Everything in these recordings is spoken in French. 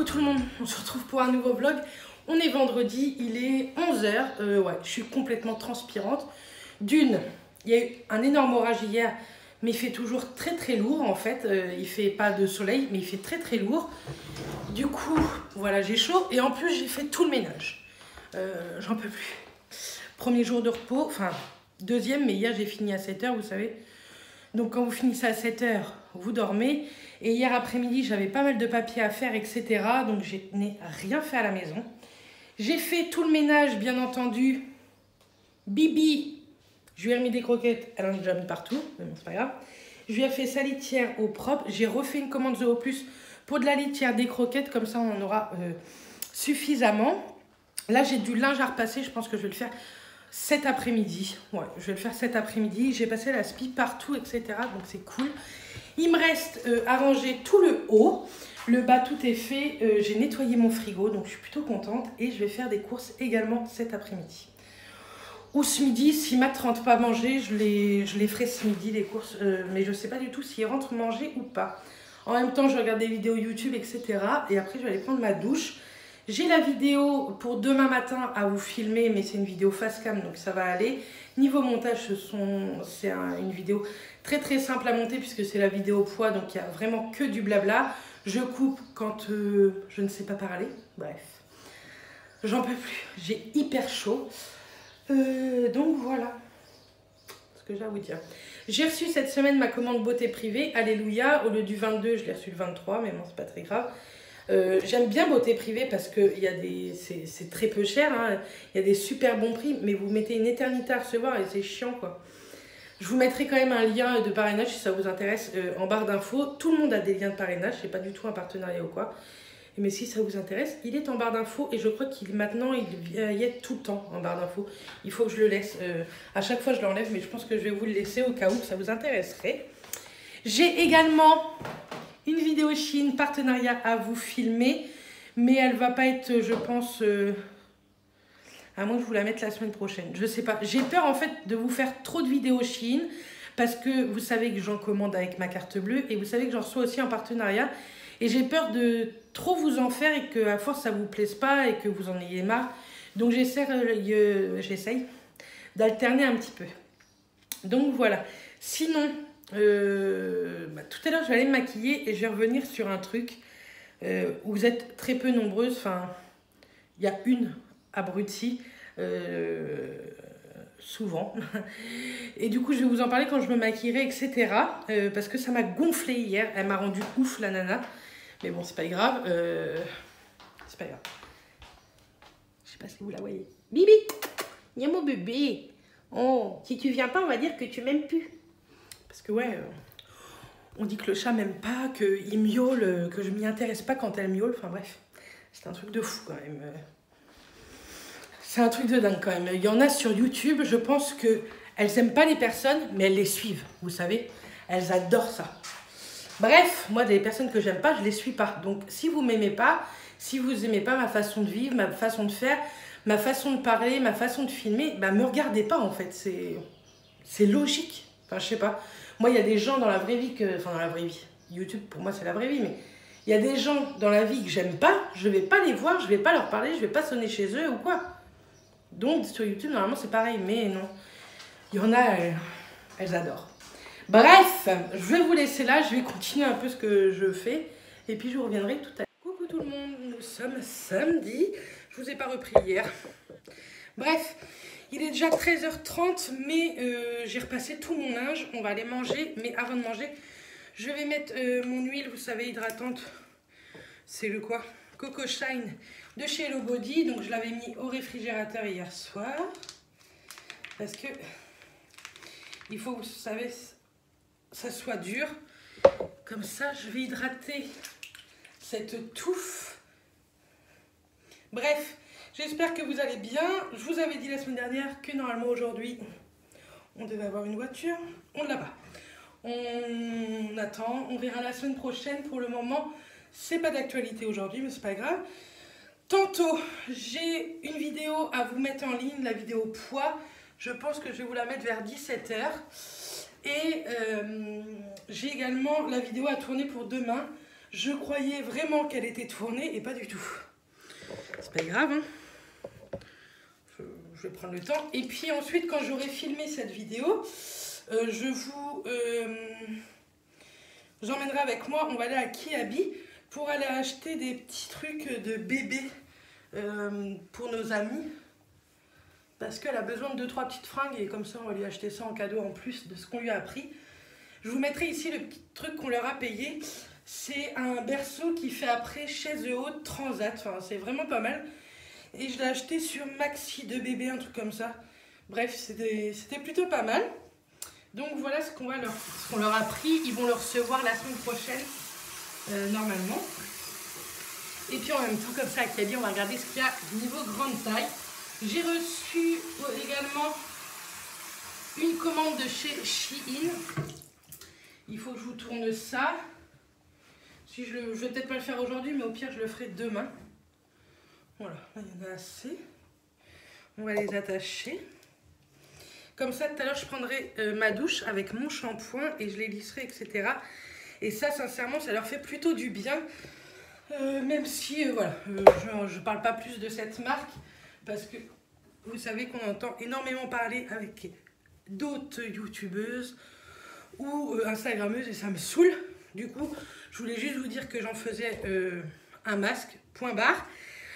Coucou tout le monde, on se retrouve pour un nouveau vlog. On est vendredi, il est 11 h. Ouais, je suis complètement transpirante. D'une, il y a eu un énorme orage hier, mais il fait toujours très très lourd en fait. Il fait pas de soleil, mais il fait très très lourd. Du coup, voilà, j'ai chaud et en plus j'ai fait tout le ménage. J'en peux plus. Premier jour de repos, enfin deuxième, mais hier j'ai fini à 7 h, vous savez. Donc quand vous finissez à 7 h, vous dormez. Et hier après-midi, j'avais pas mal de papiers à faire, etc. Donc je n'ai rien fait à la maison. J'ai fait tout le ménage, bien entendu. Bibi, je lui ai remis des croquettes. Elle en a déjà mis partout, mais bon, c'est pas grave. Je lui ai fait sa litière au propre. J'ai refait une commande Zoo Plus pour de la litière, des croquettes. Comme ça, on en aura suffisamment. Là, j'ai du linge à repasser. Je pense que je vais le faire cet après-midi. Ouais, je vais le faire cet après-midi. J'ai passé la spie partout, etc. Donc c'est cool. Il me reste à ranger tout le haut. Le bas, tout est fait. J'ai nettoyé mon frigo, donc je suis plutôt contente. Et je vais faire des courses également cet après-midi. Ou ce midi, si Matt ne rentre pas manger, je les ferai ce midi, les courses. Mais je ne sais pas du tout s'il rentre manger ou pas. En même temps, je regarde des vidéos YouTube, etc. Et après, je vais aller prendre ma douche. J'ai la vidéo pour demain matin à vous filmer, mais c'est une vidéo face cam, donc ça va aller. Niveau montage, c'est une vidéo très très simple à monter puisque c'est la vidéo poids, donc il n'y a vraiment que du blabla. Je coupe quand je ne sais pas parler. Bref, j'en peux plus. J'ai hyper chaud. Donc voilà ce que j'ai à vous dire. J'ai reçu cette semaine ma commande beauté privée. Alléluia. Au lieu du 22, je l'ai reçu le 23, mais bon, c'est pas très grave. J'aime bien beauté privée parce que c'est très peu cher, hein. Il y a des super bons prix, mais vous mettez une éternité à recevoir et c'est chiant quoi. Je vous mettrai quand même un lien de parrainage si ça vous intéresse en barre d'infos. Tout le monde a des liens de parrainage, c'est pas du tout un partenariat ou quoi. Mais si ça vous intéresse, il est en barre d'infos et je crois qu'il maintenant il y est tout le temps en barre d'infos. Il faut que je le laisse. À chaque fois je l'enlève, mais je pense que je vais vous le laisser au cas où ça vous intéresserait. J'ai également une vidéo Chine, partenariat à vous filmer, mais elle va pas être, je pense, à moins que je vous la mette la semaine prochaine. Je sais pas. J'ai peur en fait de vous faire trop de vidéos Chine, parce que vous savez que j'en commande avec ma carte bleue, et vous savez que j'en reçois aussi en partenariat, et j'ai peur de trop vous en faire, et que à force ça vous plaise pas, et que vous en ayez marre. Donc j'essaye d'alterner un petit peu. Donc voilà. Sinon, tout à l'heure je vais aller me maquiller et je vais revenir sur un truc où vous êtes très peu nombreuses. Enfin, il y a une abrutie souvent. Et du coup, je vais vous en parler quand je me maquillerai, etc. Parce que ça m'a gonflé hier. Elle m'a rendu ouf, la nana. Mais bon, c'est pas grave. C'est pas grave. Je sais pas si vous la voyez. Bibi, il y a mon bébé. Oh, si tu viens pas, on va dire que tu m'aimes plus. Parce que ouais, on dit que le chat m'aime pas, qu'il miaule, que je m'y intéresse pas quand elle miaule. Enfin bref, c'est un truc de fou quand même. C'est un truc de dingue quand même. Il y en a sur YouTube, je pense qu'elles aiment pas les personnes, mais elles les suivent, vous savez. Elles adorent ça. Bref, moi, des personnes que j'aime pas, je les suis pas. Donc si vous m'aimez pas, si vous aimez pas ma façon de vivre, ma façon de faire, ma façon de parler, ma façon de filmer, bah me regardez pas en fait. C'est logique. Enfin, je sais pas. Moi, il y a des gens dans la vraie vie enfin, dans la vraie vie. YouTube, pour moi, c'est la vraie vie, mais il y a des gens dans la vie que j'aime pas, je vais pas les voir, je vais pas leur parler, je vais pas sonner chez eux ou quoi. Donc, sur YouTube, normalement, c'est pareil, mais non. Il y en a, elles adorent. Bref, je vais vous laisser là, je vais continuer un peu ce que je fais, et puis je reviendrai tout à l'heure. Coucou tout le monde, nous sommes samedi, je vous ai pas repris hier. Bref. Il est déjà 13 h 30, mais j'ai repassé tout mon linge. On va aller manger, mais avant de manger, je vais mettre mon huile, vous savez, hydratante. C'est le quoi? Coco Shine de chez Hello Body. Donc je l'avais mis au réfrigérateur hier soir. Parce que il faut que vous savez, ça soit dur. Comme ça, je vais hydrater cette touffe. Bref. J'espère que vous allez bien. Je vous avais dit la semaine dernière que normalement aujourd'hui, on devait avoir une voiture. On ne l'a pas. On attend. On verra la semaine prochaine. Pour le moment, c'est pas d'actualité aujourd'hui, mais c'est pas grave. Tantôt, j'ai une vidéo à vous mettre en ligne, la vidéo poids. Je pense que je vais vous la mettre vers 17 h. Et j'ai également la vidéo à tourner pour demain. Je croyais vraiment qu'elle était tournée et pas du tout. C'est pas grave, hein. Je vais prendre le temps. Et puis ensuite, quand j'aurai filmé cette vidéo, j'emmènerai avec moi, on va aller à Kiabi pour aller acheter des petits trucs de bébé pour nos amis. Parce qu'elle a besoin de 2-3 petites fringues et comme ça, on va lui acheter ça en cadeau en plus de ce qu'on lui a appris. Je vous mettrai ici le petit truc qu'on leur a payé. C'est un berceau qui fait après chaise haute transat. Enfin, c'est vraiment pas mal. Et je l'ai acheté sur Maxi de bébé, un truc comme ça. Bref, c'était plutôt pas mal. Donc voilà ce qu'on leur a pris. Ils vont le recevoir la semaine prochaine, normalement. Et puis en même temps, comme ça, à Kiabi, on va regarder ce qu'il y a niveau grande taille. J'ai reçu également une commande de chez Shein. Il faut que je vous tourne ça. Si je vais peut-être pas le faire aujourd'hui, mais au pire, je le ferai demain. Voilà, il y en a assez. On va les attacher. Comme ça, tout à l'heure, je prendrai ma douche avec mon shampoing et je les lisserai, etc. Et ça, sincèrement, ça leur fait plutôt du bien. Même si, voilà, je ne parle pas plus de cette marque. Parce que vous savez qu'on entend énormément parler avec d'autres youtubeuses ou instagrammeuses et ça me saoule. Du coup, je voulais juste vous dire que j'en faisais un masque, point barre.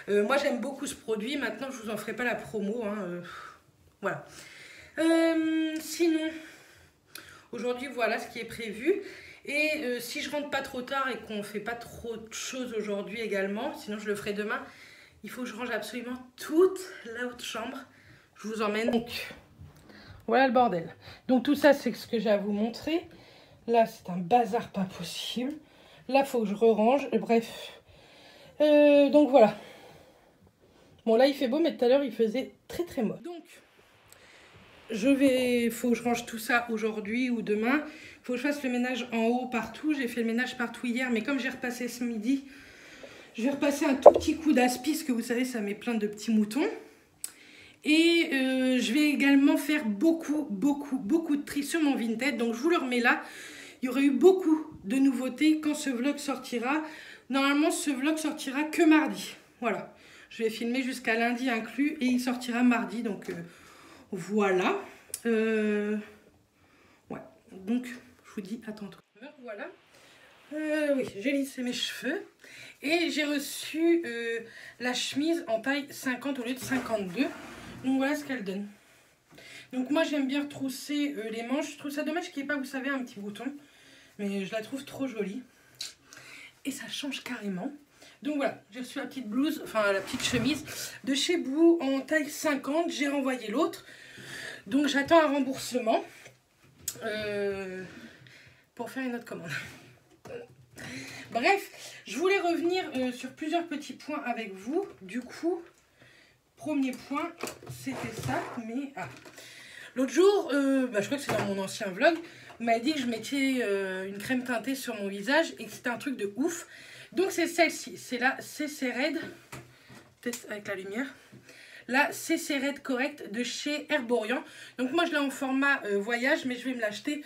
Moi, j'aime beaucoup ce produit. Maintenant, je ne vous en ferai pas la promo. Hein, voilà. Sinon, aujourd'hui, voilà ce qui est prévu. Et si je rentre pas trop tard et qu'on ne fait pas trop de choses aujourd'hui également, sinon je le ferai demain, il faut que je range absolument toute la haute chambre. Je vous emmène. Donc, voilà le bordel. Donc tout ça, c'est ce que j'ai à vous montrer. Là, c'est un bazar pas possible. Là, il faut que je re-range. Bref. Donc voilà. Bon, là, il fait beau, mais tout à l'heure, il faisait très très moche. Donc, faut que je range tout ça aujourd'hui ou demain. Il faut que je fasse le ménage en haut partout. J'ai fait le ménage partout hier, mais comme j'ai repassé ce midi, je vais repasser un tout petit coup d'aspi, parce que vous savez, ça met plein de petits moutons. Et je vais également faire beaucoup de tri sur mon Vinted. Donc, je vous le remets là. Il y aurait eu beaucoup de nouveautés quand ce vlog sortira. Normalement, ce vlog sortira que mardi. Voilà. Je vais filmer jusqu'à lundi inclus et il sortira mardi. Donc, voilà. Ouais. Donc, je vous dis à tantôt. Voilà. Oui, j'ai lissé mes cheveux. Et j'ai reçu la chemise en taille 50 au lieu de 52. Donc, voilà ce qu'elle donne. Donc, moi, j'aime bien retrousser les manches. Je trouve ça dommage qu'il n'y ait pas, vous savez, un petit bouton. Mais je la trouve trop jolie. Et ça change carrément. Donc voilà, j'ai reçu la petite blouse, enfin la petite chemise de chez Boo en taille 50. J'ai renvoyé l'autre. Donc j'attends un remboursement pour faire une autre commande. Bref, je voulais revenir sur plusieurs petits points avec vous. Du coup, premier point, c'était ça. Mais l'autre jour, je crois que c'est dans mon ancien vlog, on m'a dit que je mettais une crème teintée sur mon visage et que c'était un truc de ouf. Donc c'est celle-ci, c'est la CC Red, peut-être avec la lumière, la CC Red Correct de chez Herborian. Donc moi je l'ai en format voyage, mais je vais me l'acheter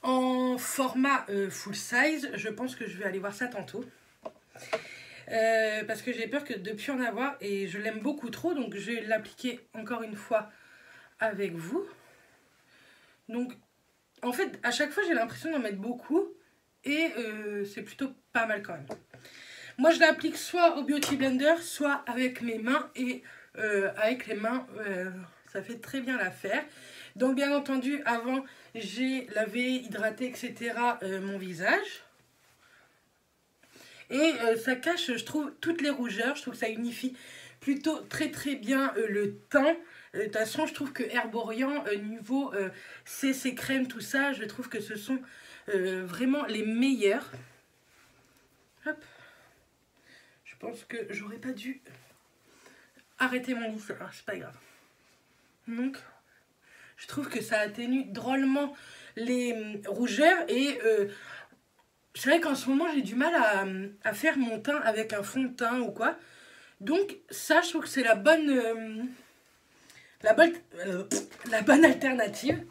en format full size. Je pense que je vais aller voir ça tantôt. Parce que j'ai peur de ne plus en avoir et je l'aime beaucoup trop. Donc je vais l'appliquer encore une fois avec vous. Donc en fait à chaque fois j'ai l'impression d'en mettre beaucoup. Et c'est plutôt pas mal quand même. Moi, je l'applique soit au Beauty Blender, soit avec mes mains. Et avec les mains, ça fait très bien l'affaire. Donc, bien entendu, avant, j'ai lavé, hydraté, etc. Mon visage. Et ça cache, je trouve, toutes les rougeurs. Je trouve que ça unifie plutôt très bien le teint. De toute façon, je trouve que Herborian, niveau CC crème, tout ça, je trouve que ce sont vraiment les meilleurs. Hop. Je pense que j'aurais pas dû arrêter mon lissage. C'est pas grave. Donc, je trouve que ça atténue drôlement les rougeurs. Et c'est vrai qu'en ce moment, j'ai du mal à faire mon teint avec un fond de teint ou quoi. Donc, ça, je trouve que c'est la bonne alternative.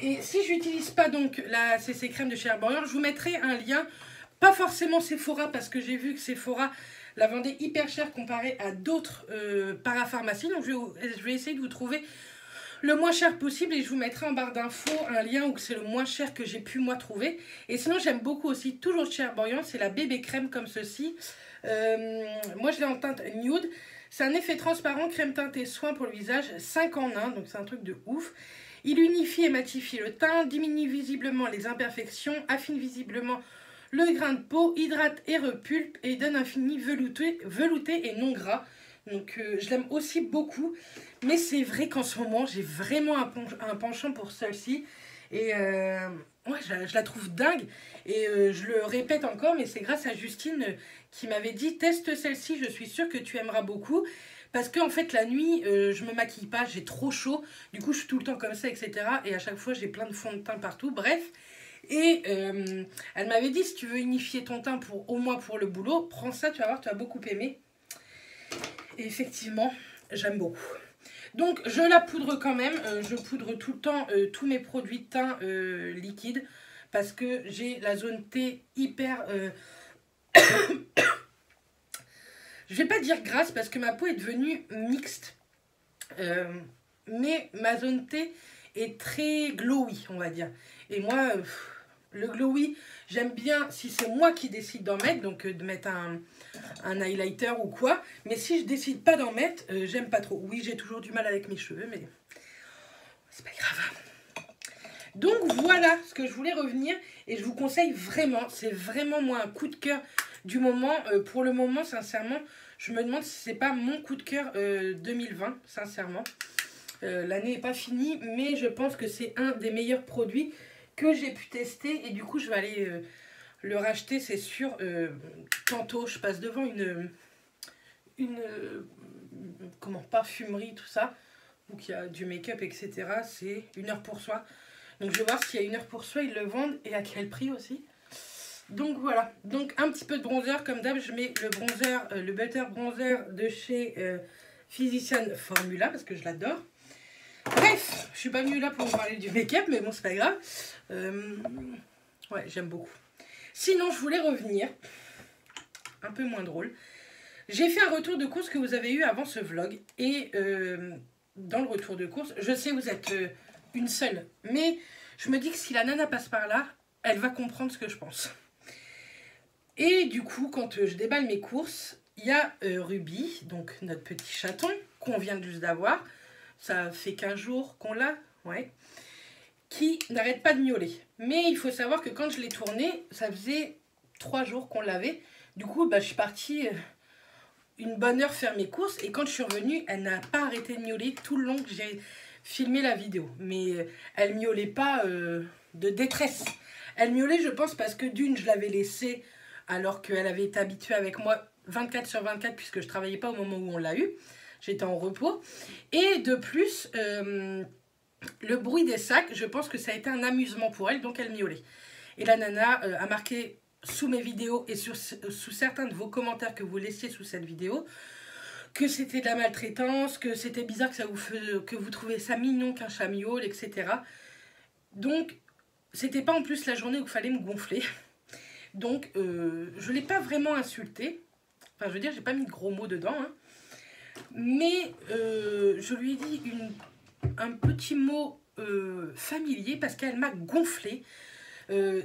Et si j'utilise pas donc la CC crème de chez Herborian, je vous mettrai un lien Pas forcément Sephora, parce que j'ai vu que Sephora la vendait hyper cher comparé à d'autres parapharmacies. Donc je vais essayer de vous trouver le moins cher possible et je vous mettrai en barre d'infos un lien où c'est le moins cher que j'ai pu moi trouver. Et sinon j'aime beaucoup aussi, toujours chez Herborian, c'est la bébé crème comme ceci. Moi je l'ai en teinte nude. C'est un effet transparent, crème teintée soin pour le visage, 5 en 1, donc c'est un truc de ouf. Il unifie et matifie le teint, diminue visiblement les imperfections, affine visiblement le grain de peau, hydrate et repulpe et donne un fini velouté et non gras. Donc je l'aime aussi beaucoup. Mais c'est vrai qu'en ce moment, j'ai vraiment un penchant pour celle-ci. Et ouais, je la trouve dingue. Et je le répète encore, mais c'est grâce à Justine qui m'avait dit « Teste celle-ci, je suis sûre que tu aimeras beaucoup. » Parce qu'en fait, la nuit, je me maquille pas, j'ai trop chaud. Du coup, je suis tout le temps comme ça, etc. Et à chaque fois, j'ai plein de fond de teint partout. Bref. Et elle m'avait dit, si tu veux unifier ton teint au moins pour le boulot, prends ça, tu vas voir, tu vas beaucoup aimer. Et effectivement, j'aime beaucoup. Donc, je la poudre quand même. Je poudre tout le temps tous mes produits de teint liquides. Parce que j'ai la zone T hyper... je vais pas dire grasse parce que ma peau est devenue mixte. Mais ma zone T est très glowy, on va dire. Et moi... le glowy, j'aime bien si c'est moi qui décide d'en mettre, donc de mettre un highlighter ou quoi. Mais si je décide pas d'en mettre, j'aime pas trop. Oui, j'ai toujours du mal avec mes cheveux, mais c'est pas grave. Donc voilà ce que je voulais revenir. Et je vous conseille vraiment, c'est vraiment moi un coup de cœur du moment. Pour le moment, sincèrement, je me demande si c'est pas mon coup de cœur 2020, sincèrement. L'année n'est pas finie, mais je pense que c'est un des meilleurs produits que j'ai pu tester et du coup je vais aller le racheter, c'est sûr. Tantôt je passe devant une comment, parfumerie, tout ça, où il y a du make-up, etc. C'est 1 heure pour soi, donc je vais voir s'il y a 1 heure pour soi, ils le vendent et à quel prix aussi. Donc voilà, donc un petit peu de bronzer comme d'hab. Je mets le bronzer, le butter bronzer de chez Physician Formula parce que je l'adore. Bref, je suis pas venue là pour vous parler du make-up, mais bon, c'est pas grave. Ouais, j'aime beaucoup. Sinon, je voulais revenir, un peu moins drôle. J'ai fait un retour de course que vous avez eu avant ce vlog. Et dans le retour de course, je sais vous êtes une seule. Mais je me dis que si la nana passe par là, elle va comprendre ce que je pense. Et du coup, quand je déballe mes courses, il y a Ruby, donc notre petit chaton, qu'on vient juste d'avoir. Ça fait 15 jours qu'on l'a, ouais, qui n'arrête pas de miauler. Mais il faut savoir que quand je l'ai tourné, ça faisait 3 jours qu'on l'avait. Du coup, bah, je suis partie une bonne heure faire mes courses. Et quand je suis revenue, elle n'a pas arrêté de miauler tout le long que j'ai filmé la vidéo. Mais elle miaulait pas de détresse. Elle miaulait, je pense, parce que d'une, je l'avais laissée alors qu'elle avait été habituée avec moi 24 sur 24 puisque je ne travaillais pas au moment où on l'a eu. J'étais en repos. Et de plus, le bruit des sacs, je pense que ça a été un amusement pour elle, donc elle miaulait. Et la nana a marqué sous mes vidéos et sous certains de vos commentaires que vous laissiez sous cette vidéo que c'était de la maltraitance, que c'était bizarre que vous trouviez ça mignon qu'un chat miaule, etc. Donc, c'était pas en plus la journée où il fallait me gonfler. Donc, je l'ai pas vraiment insultée. Enfin, je veux dire, j'ai pas mis de gros mots dedans, hein. Mais je lui ai dit un petit mot familier parce qu'elle m'a gonflé.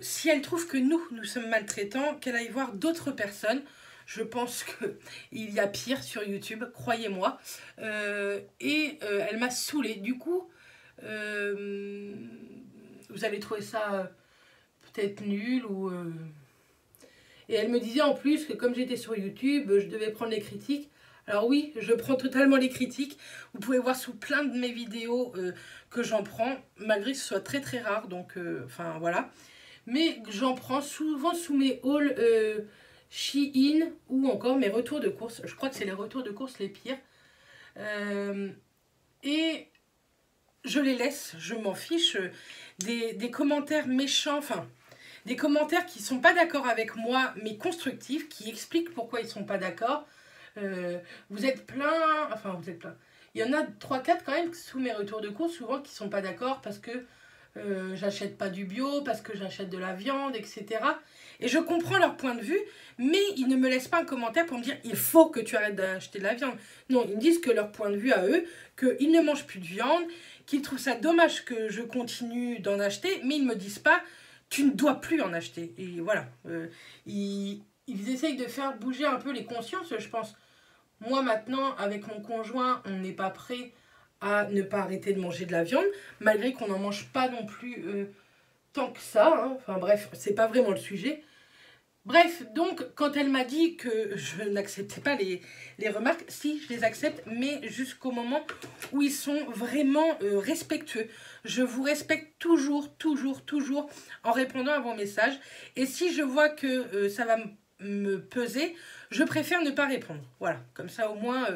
Si elle trouve que nous sommes maltraitants, qu'elle aille voir d'autres personnes. Je pense qu'il y a pire sur YouTube, croyez-moi. Et elle m'a saoulée. Du coup, vous allez trouver ça peut-être nul ou... Et elle me disait en plus que comme j'étais sur YouTube, je devais prendre les critiques. Alors oui, je prends totalement les critiques. Vous pouvez voir sous plein de mes vidéos que j'en prends, malgré que ce soit très très rare. Donc, enfin voilà. Mais j'en prends souvent sous mes hauls Shein ou encore mes retours de course. Je crois que c'est les retours de course les pires. Et je les laisse, je m'en fiche. Des commentaires méchants, enfin... Des commentaires qui ne sont pas d'accord avec moi, mais constructifs, qui expliquent pourquoi ils ne sont pas d'accord. Vous êtes plein, enfin vous êtes plein. Il y en a 3-4 quand même sous mes retours de course, souvent qui ne sont pas d'accord parce que j'achète pas du bio parce que j'achète de la viande, etc. Et je comprends leur point de vue, mais ils ne me laissent pas un commentaire pour me dire il faut que tu arrêtes d'acheter de la viande. Non, ils me disent que leur point de vue à eux, qu'ils ne mangent plus de viande, qu'ils trouvent ça dommage que je continue d'en acheter, mais ils ne me disent pas tu ne dois plus en acheter. Et voilà, ils essayent de faire bouger un peu les consciences, je pense. Moi maintenant, avec mon conjoint, on n'est pas prêt à ne pas arrêter de manger de la viande, malgré qu'on n'en mange pas non plus tant que ça. Hein. Enfin bref, c'est pas vraiment le sujet. Bref, donc quand elle m'a dit que je n'acceptais pas les remarques, si, je les accepte, mais jusqu'au moment où ils sont vraiment respectueux. Je vous respecte toujours, toujours, toujours en répondant à vos messages. Et si je vois que ça va me peser, je préfère ne pas répondre. Voilà, comme ça au moins...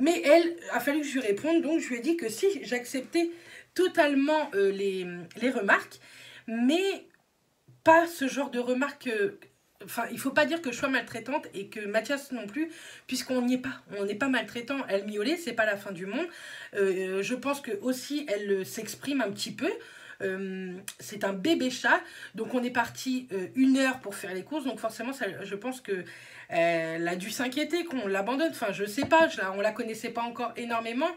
Mais elle, a fallu que je lui réponde, donc je lui ai dit que si, j'acceptais totalement les remarques, mais pas ce genre de remarques... Enfin, il faut pas dire que je sois maltraitante et que Mathias non plus, puisqu'on n'y est pas. On n'est pas maltraitant. Elle miaulait, c'est pas la fin du monde. Je pense que aussi elle s'exprime un petit peu. C'est un bébé chat, donc on est parti 1 heure pour faire les courses, donc forcément ça, je pense que elle a dû s'inquiéter qu'on l'abandonne. Enfin, je sais pas, on la connaissait pas encore énormément.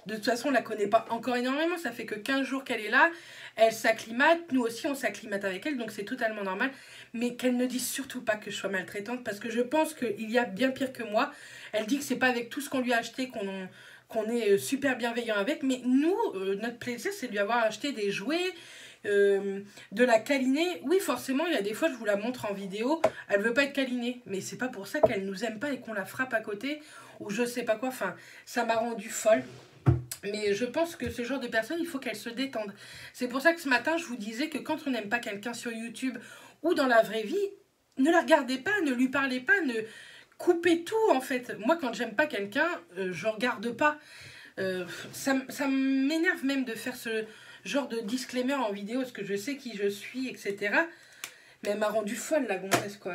De toute façon, on la connaît pas encore énormément. Ça fait que 15 jours qu'elle est là. Elle s'acclimate. Nous aussi, on s'acclimate avec elle. Donc, c'est totalement normal. Mais qu'elle ne dise surtout pas que je sois maltraitante. Parce que je pense qu'il y a bien pire que moi. Elle dit que c'est pas avec tout ce qu'on lui a acheté qu'on est super bienveillant avec. Mais nous, notre plaisir, c'est de lui avoir acheté des jouets. De la câliner, oui forcément il y a des fois je vous la montre en vidéo, elle veut pas être câlinée, mais c'est pas pour ça qu'elle nous aime pas et qu'on la frappe à côté ou je sais pas quoi, enfin ça m'a rendue folle. Mais je pense que ce genre de personne, il faut qu'elle se détende. C'est pour ça que ce matin je vous disais que quand on n'aime pas quelqu'un sur YouTube ou dans la vraie vie, ne la regardez pas, ne lui parlez pas, ne coupez tout en fait. Moi quand j'aime pas quelqu'un, je regarde pas. Ça m'énerve même de faire ce genre de disclaimer en vidéo, parce que je sais qui je suis, etc. Mais elle m'a rendu folle, la gonzesse, quoi.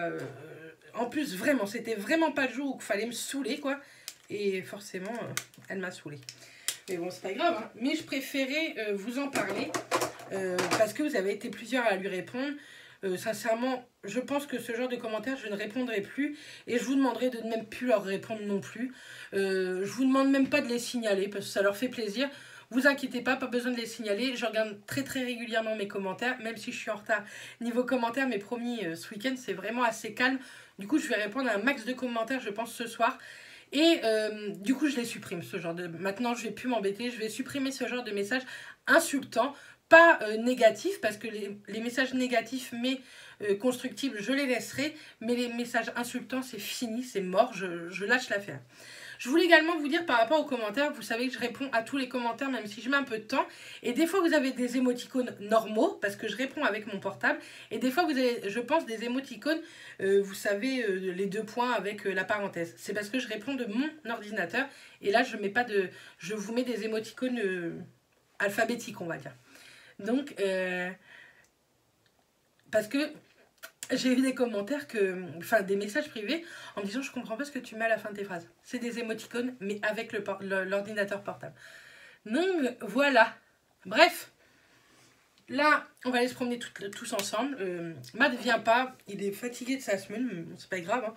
En plus, vraiment, c'était vraiment pas le jour où il fallait me saouler, quoi. Et forcément, elle m'a saoulée. Mais bon, c'est pas grave, hein. Mais je préférais vous en parler, parce que vous avez été plusieurs à lui répondre. Sincèrement, je pense que ce genre de commentaires, je ne répondrai plus. Et je vous demanderai de ne même plus leur répondre non plus. Je vous demande même pas de les signaler, parce que ça leur fait plaisir. Vous inquiétez pas, pas besoin de les signaler. Je regarde très très régulièrement mes commentaires, même si je suis en retard niveau commentaires. Mais promis, ce week-end, c'est vraiment assez calme. Du coup, je vais répondre à un max de commentaires, je pense, ce soir. Et du coup, je les supprime, ce genre de... Maintenant, je vais plus m'embêter. Je vais supprimer ce genre de messages insultants, pas négatifs, parce que les messages négatifs, mais constructibles, je les laisserai. Mais les messages insultants, c'est fini, c'est mort, je lâche l'affaire. Je voulais également vous dire par rapport aux commentaires, vous savez que je réponds à tous les commentaires même si je mets un peu de temps. Et des fois vous avez des émoticônes normaux parce que je réponds avec mon portable. Et des fois vous avez, je pense, des émoticônes, vous savez, les 2 points avec la parenthèse. C'est parce que je réponds de mon ordinateur. Et là je mets pas de, je vous mets des émoticônes alphabétiques on va dire. Donc, parce que... J'ai eu des commentaires, enfin des messages privés en me disant je comprends pas ce que tu mets à la fin de tes phrases. C'est des émoticônes mais avec l'ordinateur portable. Donc voilà. Bref. Là, on va aller se promener tous ensemble. Matt vient pas. Il est fatigué de sa semaine. C'est pas grave.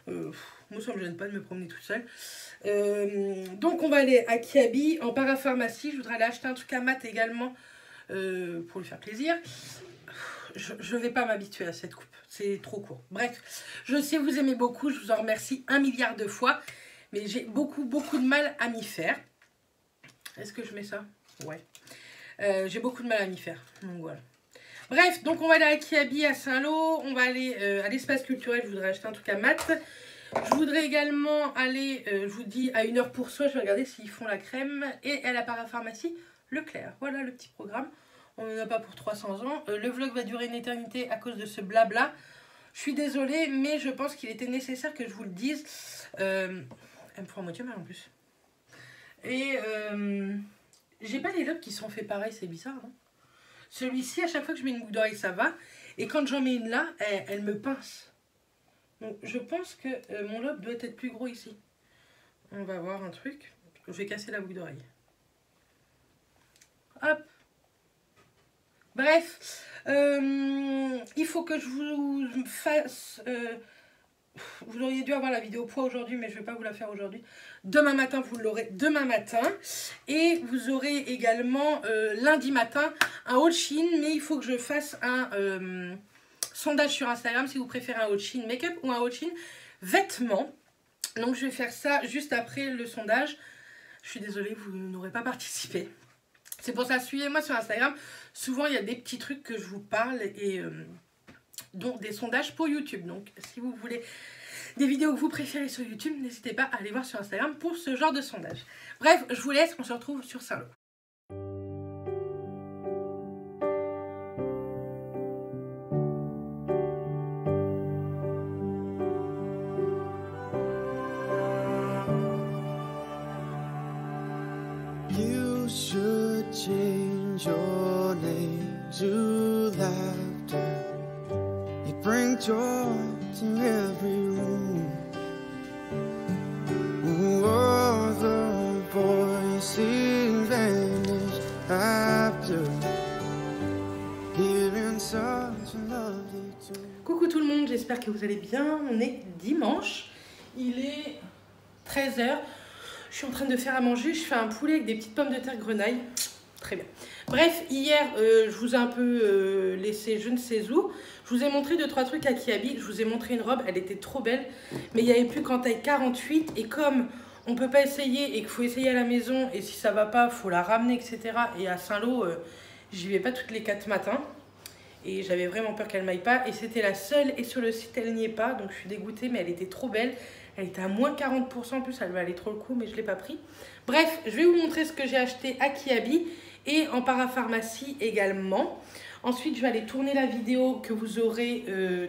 Hein. Moi ça me gêne pas de me promener toute seule. Donc on va aller à Kiabi en parapharmacie. Je voudrais aller acheter un truc à Matt également pour lui faire plaisir. Je ne vais pas m'habituer à cette coupe, c'est trop court. Bref, je sais vous aimez beaucoup, je vous en remercie 1 milliard de fois, mais j'ai beaucoup de mal à m'y faire. Est-ce que je mets ça? Ouais. J'ai beaucoup de mal à m'y faire, donc voilà. Bref, donc on va aller à Kiabi à Saint-Lô, on va aller à l'espace culturel, je voudrais acheter un truc à Matt. Je voudrais également aller, je vous dis, à 1 heure pour soi, je vais regarder s'ils font la crème, et à la parapharmacie Leclerc. Voilà le petit programme. On n'en a pas pour 300 ans. Le vlog va durer une éternité à cause de ce blabla. Je suis désolée, mais je pense qu'il était nécessaire que je vous le dise. Elle me prend à moitié mal en plus. Et j'ai pas les lobes qui sont faits pareil, c'est bizarre. Hein. Celui-ci, à chaque fois que je mets une boucle d'oreille, ça va. Et quand j'en mets une là, elle me pince. Donc je pense que mon lobe doit être plus gros ici. On va voir un truc. Je vais casser la boucle d'oreille. Hop. Bref, il faut que je vous fasse... vous auriez dû avoir la vidéo poids aujourd'hui, mais je ne vais pas vous la faire aujourd'hui. Demain matin, vous l'aurez demain matin. Et vous aurez également lundi matin un haul Shein, mais il faut que je fasse un sondage sur Instagram si vous préférez un haul Shein make-up ou un haul Shein vêtements. Donc je vais faire ça juste après le sondage. Je suis désolée, vous n'aurez pas participé. C'est pour ça, suivez-moi sur Instagram. Souvent, il y a des petits trucs que je vous parle et donc des sondages pour YouTube. Donc, si vous voulez des vidéos que vous préférez sur YouTube, n'hésitez pas à aller voir sur Instagram pour ce genre de sondage. Bref, je vous laisse, on se retrouve sur Saint-Lô. You should change your name to laughter. It brings joy to every room. All the voices vanish after hearing such a lovely tune. Coucou tout le monde, j'espère que vous allez bien. On est dimanche, il est 13 h. Je suis en train de faire à manger, je fais un poulet avec des petites pommes de terre grenaille. Très bien. Bref, hier, je vous ai un peu laissé je ne sais où. Je vous ai montré 2-3 trucs à Kiabi. Je vous ai montré une robe, elle était trop belle. Mais il n'y avait plus qu'en taille 48. Et comme on ne peut pas essayer et qu'il faut essayer à la maison, et si ça ne va pas, il faut la ramener, etc. Et à Saint-Lô, j'y vais pas toutes les 4 matins. Et j'avais vraiment peur qu'elle m'aille pas. Et c'était la seule. Et sur le site, elle n'y est pas. Donc je suis dégoûtée, mais elle était trop belle. Elle était à moins 40%. En plus, elle valait trop le coup, mais je ne l'ai pas pris. Bref, je vais vous montrer ce que j'ai acheté à Kiabi. Et en parapharmacie également. Ensuite, je vais aller tourner la vidéo que vous aurez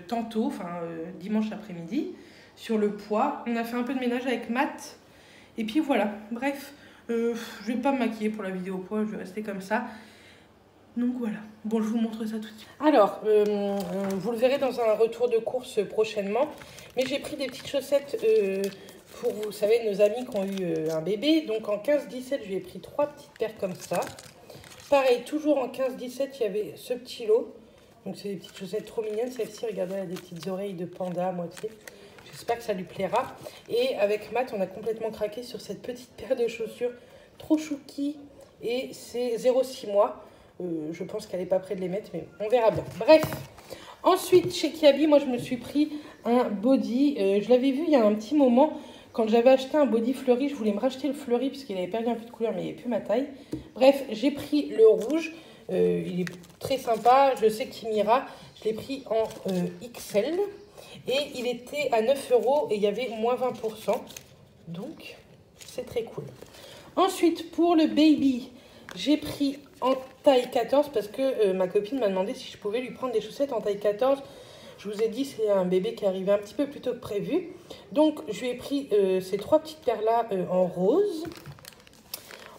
tantôt, enfin dimanche après-midi, sur le poids. On a fait un peu de ménage avec Matt. Et puis voilà. Bref, je ne vais pas me maquiller pour la vidéo poids. Je vais rester comme ça. Donc voilà. Bon, je vous montre ça tout de suite. Alors, vous le verrez dans un retour de course prochainement. Mais j'ai pris des petites chaussettes pour, vous savez, nos amis qui ont eu un bébé. Donc en 15-17, je lui ai pris 3 petites paires comme ça. Pareil, toujours en 15-17, il y avait ce petit lot. Donc c'est des petites chaussettes trop mignonnes. Celle-ci, regardez, elle a des petites oreilles de panda à moitié. J'espère que ça lui plaira. Et avec Matt, on a complètement craqué sur cette petite paire de chaussures trop chouki. Et c'est 0,6 mois. Je pense qu'elle n'est pas près de les mettre, mais on verra bien. Bref, ensuite, chez Kiabi, moi, je me suis pris un body. Je l'avais vu il y a un petit moment. Quand j'avais acheté un body fleuri, je voulais me racheter le fleuri parce qu'il avait perdu un peu de couleur, mais il n'y avait plus ma taille. Bref, j'ai pris le rouge. Il est très sympa. Je sais qu'il m'ira. Je l'ai pris en XL. Et il était à 9 € et il y avait moins 20%. Donc, c'est très cool. Ensuite, pour le baby, j'ai pris en taille 14 parce que ma copine m'a demandé si je pouvais lui prendre des chaussettes en taille 14. Je vous ai dit, c'est un bébé qui est arrivé un petit peu plus tôt que prévu. Donc, je lui ai pris ces 3 petites paires-là en rose.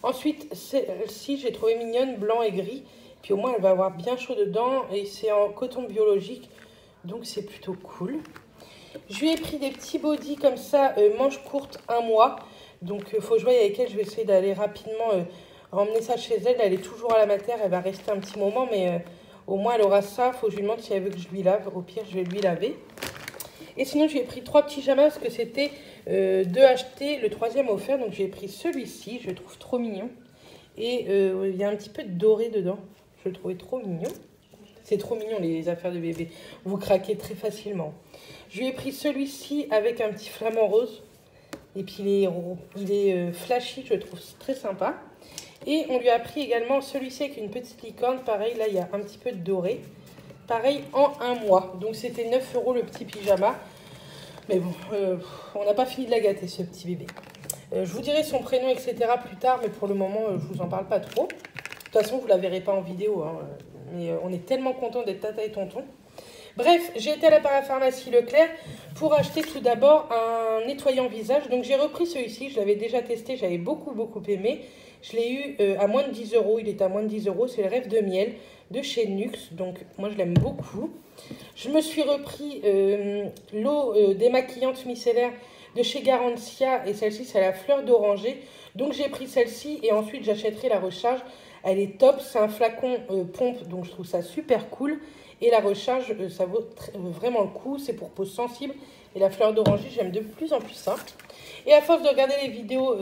Ensuite, celle-ci, j'ai trouvé mignonne, blanc et gris. Puis au moins, elle va avoir bien chaud dedans. Et c'est en coton biologique. Donc, c'est plutôt cool. Je lui ai pris des petits bodys comme ça, manches courtes, 1 mois. Donc, il faut jouer avec elle. Je vais essayer d'aller rapidement emmener ça chez elle. Elle est toujours à la mater. Elle va rester un petit moment, mais... au moins, elle aura ça. Il faut que je lui demande si elle veut que je lui lave. Au pire, je vais lui laver. Et sinon, j'ai pris 3 petits pyjamas parce que c'était 2 achetés, le 3e offert. Donc, j'ai pris celui-ci. Je le trouve trop mignon. Et il y a un petit peu de doré dedans. Je le trouvais trop mignon. C'est trop mignon, les affaires de bébé. Vous craquez très facilement. Je lui ai pris celui-ci avec un petit flamant rose. Et puis, il est flashy. Je le trouve très sympa. Et on lui a pris également celui-ci avec une petite licorne. Pareil, là, il y a un petit peu de doré. Pareil, en 1 mois. Donc, c'était 9 € le petit pyjama. Mais bon, on n'a pas fini de la gâter, ce petit bébé. Je vous dirai son prénom, etc. plus tard. Mais pour le moment, je vous en parle pas trop. De toute façon, vous ne la verrez pas en vidéo. Hein, mais on est tellement content d'être tata et tonton. Bref, j'ai été à la parapharmacie Leclerc pour acheter tout d'abord un nettoyant visage. Donc, j'ai repris celui-ci. Je l'avais déjà testé. J'avais beaucoup aimé. Je l'ai eu à moins de 10 €. Il est à moins de 10 €. C'est le Rêve de miel de chez Nuxe. Donc, moi, je l'aime beaucoup. Je me suis repris l'eau démaquillante micellaire de chez Garantia. Et celle-ci, c'est la fleur d'oranger. Donc, j'ai pris celle-ci. Et ensuite, j'achèterai la recharge Elle est top, c'est un flacon pompe, donc je trouve ça super cool. Et la recharge, ça vaut vraiment le coup, c'est pour peau sensible. Et la fleur d'oranger, j'aime de plus en plus ça. Et à force de regarder les vidéos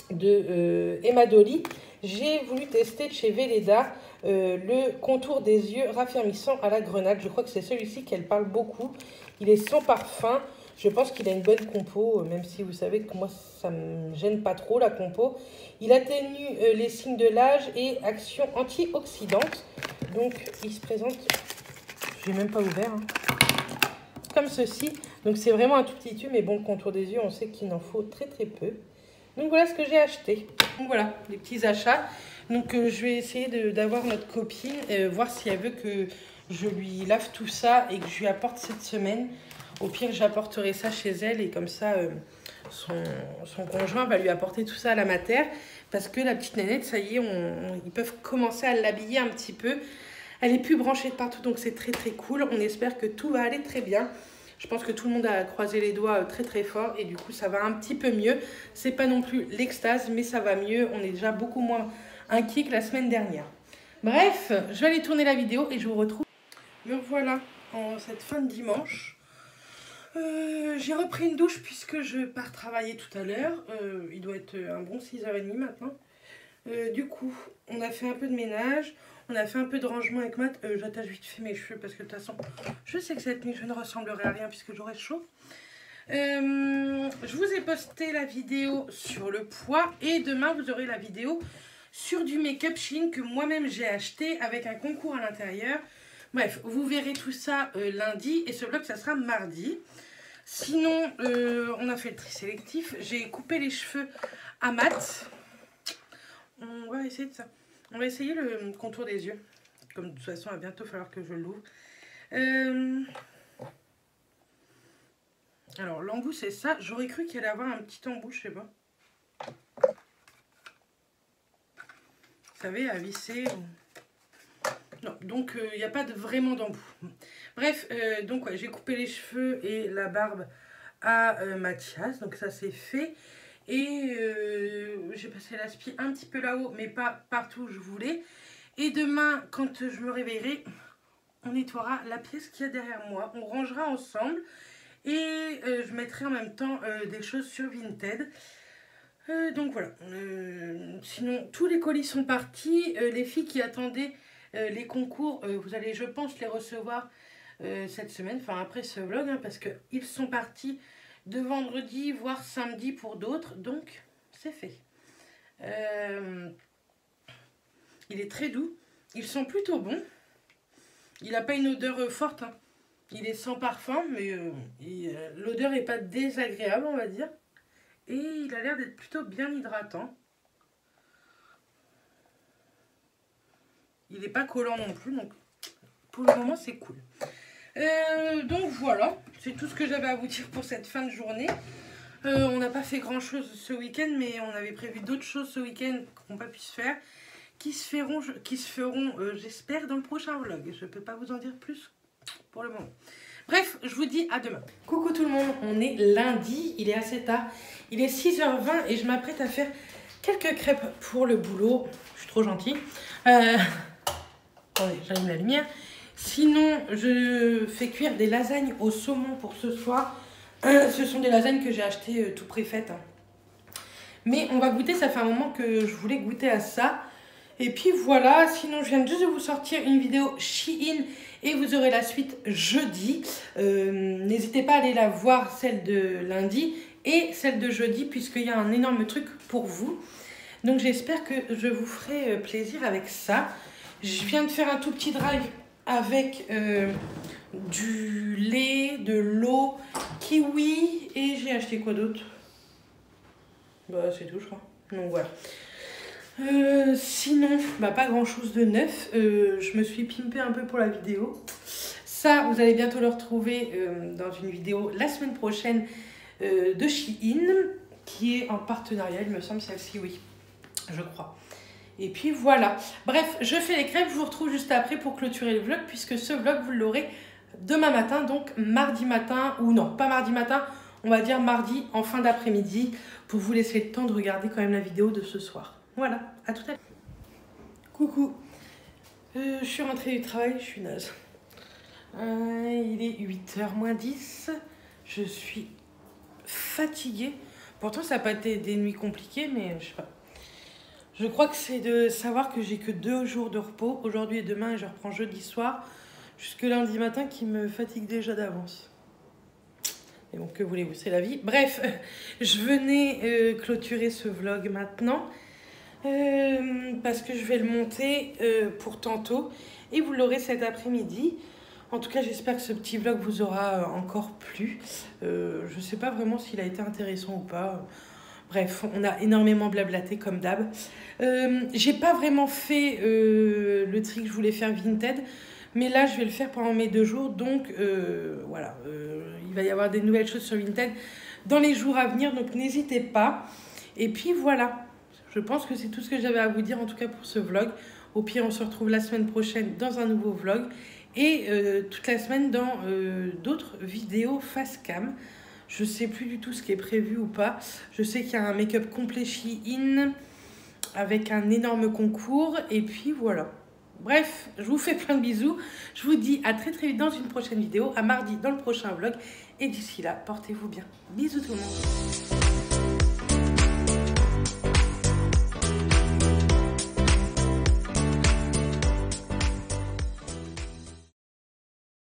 de Emma Dolly, j'ai voulu tester de chez Velleda le contour des yeux raffermissant à la grenade. Je crois que c'est celui-ci qu'elle parle beaucoup. Il est sans parfum. Je pense qu'il a une bonne compo, même si vous savez que moi, ça ne me gêne pas trop la compo. Il atténue les signes de l'âge et action antioxydante. Donc, il se présente, je n'ai même pas ouvert, hein, comme ceci. Donc, c'est vraiment un tout petit tube, mais bon, le contour des yeux, on sait qu'il en faut très très peu. Donc, voilà ce que j'ai acheté. Donc, voilà, les petits achats. Donc, je vais essayer d'avoir notre copine, voir si elle veut que je lui lave tout ça et que je lui apporte cette semaine. Au pire, j'apporterai ça chez elle et comme ça, son conjoint va lui apporter tout ça à la mater. Parce que la petite nénette, ça y est, ils peuvent commencer à l'habiller un petit peu. Elle est plus branchée de partout, donc c'est très très cool. On espère que tout va aller très bien. Je pense que tout le monde a croisé les doigts très très fort et du coup, ça va un petit peu mieux. C'est pas non plus l'extase, mais ça va mieux. On est déjà beaucoup moins inquiet que la semaine dernière. Bref, je vais aller tourner la vidéo et je vous retrouve. Me voilà en cette fin de dimanche. J'ai repris une douche puisque je pars travailler tout à l'heure. Il doit être un bon 6h30 maintenant. Du coup, on a fait un peu de ménage. On a fait un peu de rangement avec Matt. J'attache vite fait mes cheveux parce que de toute façon, je sais que cette nuit, je ne ressemblerai à rien puisque j'aurai chaud. Je vous ai posté la vidéo sur le poids. Et demain, vous aurez la vidéo sur du make-up Shein que moi-même j'ai acheté avec un concours à l'intérieur. Bref, vous verrez tout ça lundi et ce vlog, ça sera mardi. Sinon, on a fait le tri sélectif. J'ai coupé les cheveux à Matt. On va essayer de ça. On va essayer le contour des yeux. Comme de toute façon, il va bientôt falloir que je l'ouvre. Alors, l'embout, c'est ça. J'aurais cru qu'il allait avoir un petit embout, je sais pas. Vous savez, à visser. Non, donc il n'y a pas vraiment d'embout. Bref, donc ouais, j'ai coupé les cheveux et la barbe à Mathias. Donc ça, c'est fait. Et j'ai passé l'aspi un petit peu là-haut, mais pas partout où je voulais. Et demain, quand je me réveillerai, on nettoiera la pièce qu'il y a derrière moi. On rangera ensemble. Et je mettrai en même temps des choses sur Vinted. Donc voilà. Sinon, tous les colis sont partis. Les filles qui attendaient les concours, vous allez, je pense, les recevoir cette semaine. Enfin, après ce vlog, hein, parce qu'ils sont partis de vendredi, voire samedi pour d'autres. Donc, c'est fait. Il est très doux. Ils sont plutôt bons. Il n'a pas une odeur forte. Hein. Il est sans parfum, mais l'odeur n'est pas désagréable, on va dire. Et il a l'air d'être plutôt bien hydratant. Il n'est pas collant non plus, donc pour le moment, c'est cool. Donc voilà, c'est tout ce que j'avais à vous dire pour cette fin de journée. On n'a pas fait grand chose ce week-end, mais on avait prévu d'autres choses ce week-end qui n'ont pas pu se faire, qui se feront, j'espère, dans le prochain vlog. Je ne peux pas vous en dire plus pour le moment. Bref, je vous dis à demain. Coucou tout le monde, on est lundi, il est assez tard. Il est 6h20 et je m'apprête à faire quelques crêpes pour le boulot. Je suis trop gentille. Attendez, j'allume la lumière. Sinon, je fais cuire des lasagnes au saumon pour ce soir. Ce sont des lasagnes que j'ai achetées tout préfaites. Mais on va goûter, ça fait un moment que je voulais goûter à ça. Et puis voilà, sinon je viens juste de vous sortir une vidéo Shein et vous aurez la suite jeudi. N'hésitez pas à aller la voir, celle de lundi et celle de jeudi, puisqu'il y a un énorme truc pour vous. Donc j'espère que je vous ferai plaisir avec ça. Je viens de faire un tout petit drive avec du lait, de l'eau, kiwi et j'ai acheté quoi d'autre? Bah c'est tout je crois. Donc voilà. Sinon, bah, pas grand chose de neuf. Je me suis pimpée un peu pour la vidéo. Ça, vous allez bientôt le retrouver dans une vidéo la semaine prochaine de Shein, qui est en partenariat, il me semble, celle-ci, oui, je crois. Et puis voilà. Bref, je fais les crêpes, je vous retrouve juste après pour clôturer le vlog, puisque ce vlog, vous l'aurez demain matin, donc mardi matin, ou non, pas mardi matin, on va dire mardi en fin d'après-midi, pour vous laisser le temps de regarder quand même la vidéo de ce soir. Voilà, à tout à l'heure. Coucou. Je suis rentrée du travail, je suis naze. Il est 8h moins 10. Je suis fatiguée. Pourtant, ça n'a pas été des nuits compliquées, mais je sais pas. Je crois que c'est de savoir que j'ai que 2 jours de repos, aujourd'hui et demain, et je reprends jeudi soir, jusque lundi matin, qui me fatigue déjà d'avance. Et bon, que voulez-vous, c'est la vie. Bref, je venais clôturer ce vlog maintenant, parce que je vais le monter pour tantôt, et vous l'aurez cet après-midi. En tout cas, j'espère que ce petit vlog vous aura encore plu. Je ne sais pas vraiment s'il a été intéressant ou pas. Bref, on a énormément blablaté comme d'hab. J'ai pas vraiment fait le tri que je voulais faire Vinted, mais là je vais le faire pendant mes 2 jours, donc voilà, il va y avoir des nouvelles choses sur Vinted dans les jours à venir, donc n'hésitez pas. Et puis voilà, je pense que c'est tout ce que j'avais à vous dire en tout cas pour ce vlog. Au pire, on se retrouve la semaine prochaine dans un nouveau vlog et toute la semaine dans d'autres vidéos face cam. Je sais plus du tout ce qui est prévu ou pas. Je sais qu'il y a un make-up complet Shein avec un énorme concours. Et puis voilà. Bref, je vous fais plein de bisous. Je vous dis à très très vite dans une prochaine vidéo. À mardi dans le prochain vlog. Et d'ici là, portez-vous bien. Bisous tout le monde.